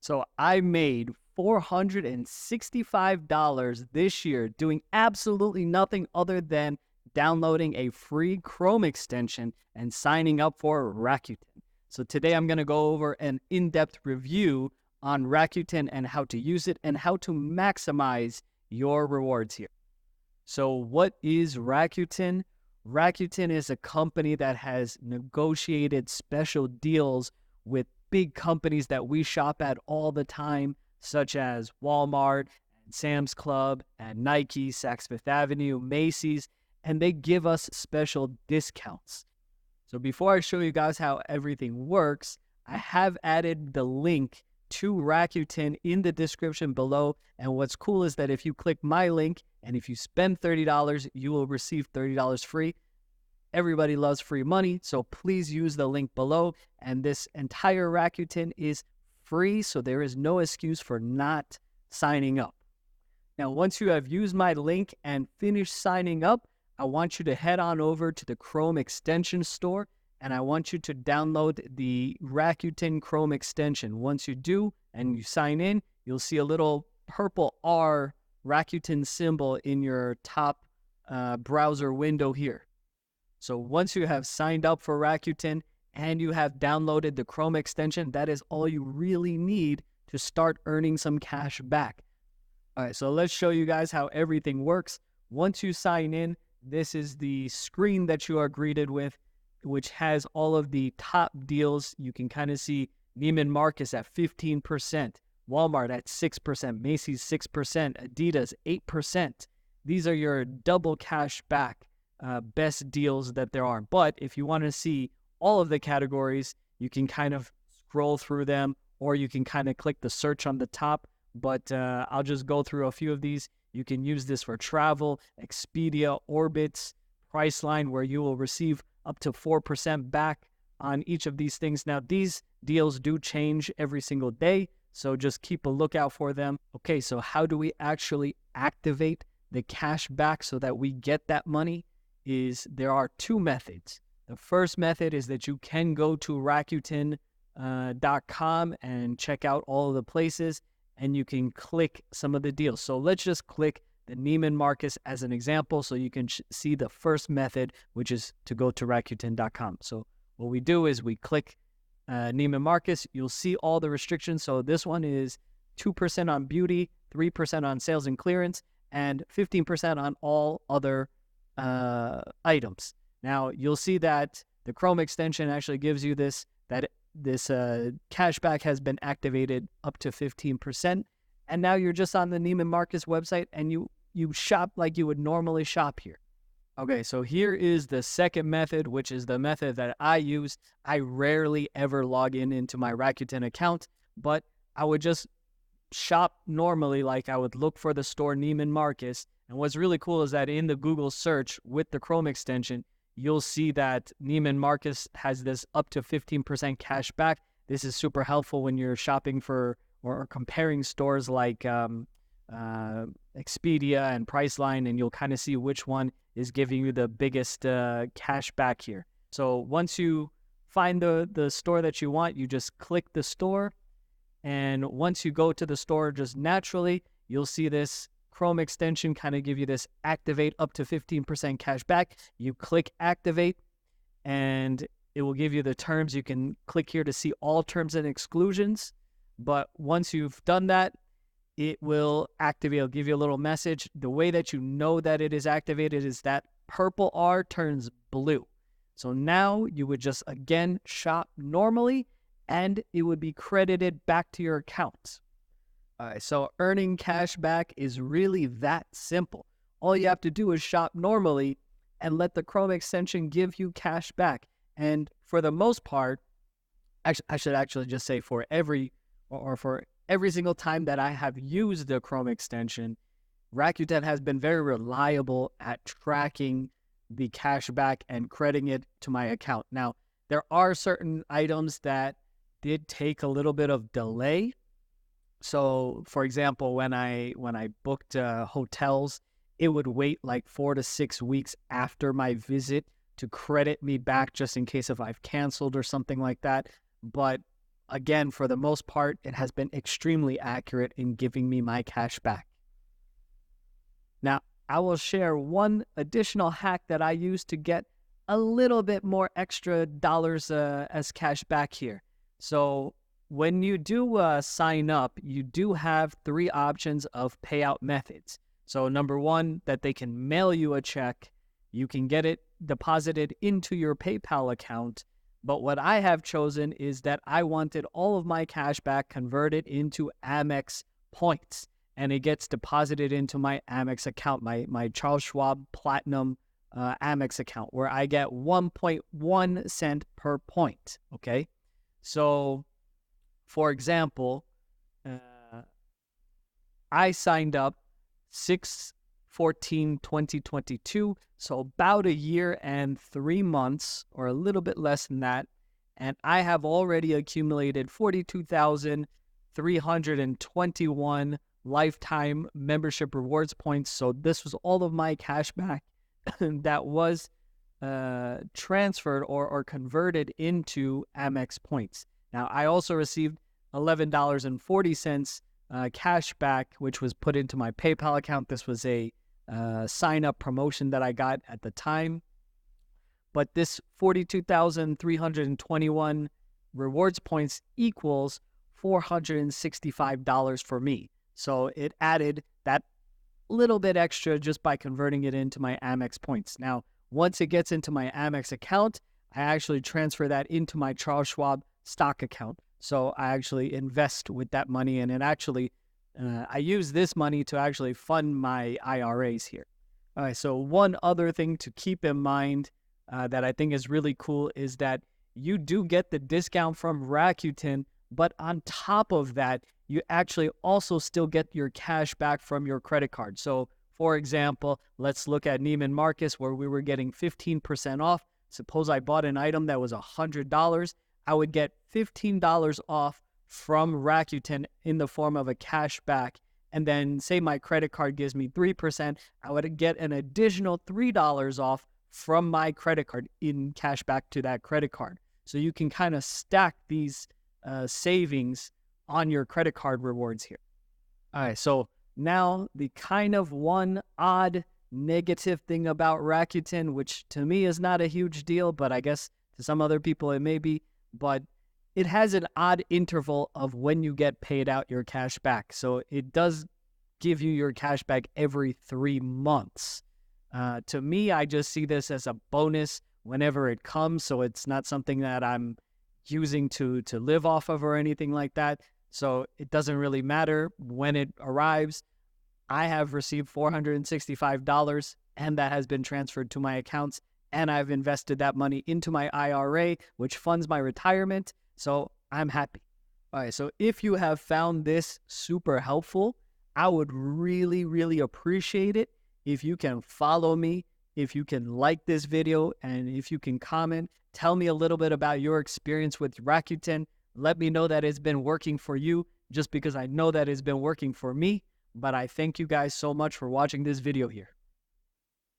So I made $465 this year doing absolutely nothing other than downloading a free Chrome extension and signing up for Rakuten. So today I'm going to go over an in-depth review on Rakuten and how to use it and how to maximize your rewards here. So what is Rakuten? Rakuten is a company that has negotiated special deals with big companies that we shop at all the time, such as Walmart, and Sam's Club, and Nike, Saks Fifth Avenue, Macy's, and they give us special discounts. So before I show you guys how everything works, I have added the link to Rakuten in the description below. And what's cool is that if you click my link and if you spend $30, you will receive $30 free. Everybody loves free money, so please use the link below. And this entire Rakuten is free, so there is no excuse for not signing up. Now, once you have used my link and finished signing up, I want you to head on over to the Chrome extension store, and I want you to download the Rakuten Chrome extension. Once you do and you sign in, you'll see a little purple R Rakuten symbol in your top browser window here. So once you have signed up for Rakuten and you have downloaded the Chrome extension, that is all you really need to start earning some cash back. All right, so let's show you guys how everything works. Once you sign in, this is the screen that you are greeted with, which has all of the top deals. You can kind of see Neiman Marcus at 15%, Walmart at 6%, Macy's 6%, Adidas 8%. These are your double cash back best deals that there are. But if you want to see all of the categories, you can kind of scroll through them, or you can kind of click the search on the top. But I'll just go through a few of these. You can use this for travel, Expedia, Orbitz, Priceline, where you will receive up to 4% back on each of these things. Now, these deals do change every single day, so just keep a lookout for them. Okay, so how do we actually activate the cash back so that we get that money? There are two methods. The first method is that you can go to Rakuten.com and check out all of the places, and you can click some of the deals. So let's just click the Neiman Marcus as an example so you can see the first method, which is to go to Rakuten.com. So what we do is we click Neiman Marcus. You'll see all the restrictions. So this one is 2% on beauty, 3% on sales and clearance, and 15% on all other items. Now you'll see that the Chrome extension actually gives you this cashback has been activated up to 15%, and now you're just on the Neiman Marcus website and you shop like you would normally shop here. Okay, so here is the second method, which is the method that I use. I rarely ever log into my Rakuten account, but I would just shop normally, like I would look for the store Neiman Marcus. And what's really cool is that in the Google search with the Chrome extension, you'll see that Neiman Marcus has this up to 15% cash back. This is super helpful when you're shopping for or comparing stores like Expedia and Priceline, and you'll kind of see which one is giving you the biggest cash back here. So once you find the store that you want, you just click the store. And once you go to the store, just naturally, you'll see this Chrome extension kind of give you this activate up to 15% cash back. You click activate and it will give you the terms. You can click here to see all terms and exclusions. But once you've done that, it will activate. It'll give you a little message. The way that you know that it is activated is that purple R turns blue. So now you would just again shop normally and it would be credited back to your account. All right, so earning cash back is really that simple. All you have to do is shop normally and let the Chrome extension give you cash back. And for the most part, I should actually just say for every single time that I have used the Chrome extension, Rakuten has been very reliable at tracking the cash back and crediting it to my account. Now, there are certain items that did take a little bit of delay. So, for example, when I booked hotels, it would wait like 4 to 6 weeks after my visit to credit me back just in case if I've canceled or something like that. But again, for the most part, it has been extremely accurate in giving me my cash back. Now, I will share one additional hack that I use to get a little bit more extra dollars as cash back here. So when you do sign up, you do have 3 options of payout methods. So number 1, that they can mail you a check. You can get it deposited into your PayPal account. But what I have chosen is that I wanted all of my cash back converted into Amex points. And it gets deposited into my Amex account, my Charles Schwab Platinum Amex account, where I get 1.1 cent per point, okay? So, for example, I signed up 6/14/2022, so about a year and 3 months, or a little bit less than that, and I have already accumulated 42,321 lifetime membership rewards points. So this was all of my cash back that was transferred or converted into Amex points. Now, I also received $11.40 cash back, which was put into my PayPal account. This was a sign-up promotion that I got at the time. But this 42,321 rewards points equals $465 for me. So it added that little bit extra just by converting it into my Amex points. Now, once it gets into my Amex account, I actually transfer that into my Charles Schwab stock account. So I actually invest with that money, and it actually, I use this money to actually fund my IRAs here. All right, so one other thing to keep in mind that I think is really cool is that you do get the discount from Rakuten, but on top of that, you actually also still get your cash back from your credit card. So, for example, let's look at Neiman Marcus, where we were getting 15% off. Suppose I bought an item that was $100. I would get $15 off from Rakuten in the form of a cash back. And then say my credit card gives me 3%, I would get an additional $3 off from my credit card in cash back to that credit card. So you can kind of stack these savings on your credit card rewards here. All right, so now the kind of one odd negative thing about Rakuten, which to me is not a huge deal, but I guess to some other people it may be, but it has an odd interval of when you get paid out your cash back. So it does give you your cash back every 3 months. To me, I just see this as a bonus whenever it comes. So it's not something that I'm using to live off of or anything like that. So it doesn't really matter when it arrives. I have received $465, and that has been transferred to my accounts, and I've invested that money into my IRA, which funds my retirement. So I'm happy. All right, so if you have found this super helpful, I would really, really appreciate it if you can follow me, if you can like this video, and if you can comment. Tell me a little bit about your experience with Rakuten. Let me know that it's been working for you, just because I know that it's been working for me. But I thank you guys so much for watching this video here.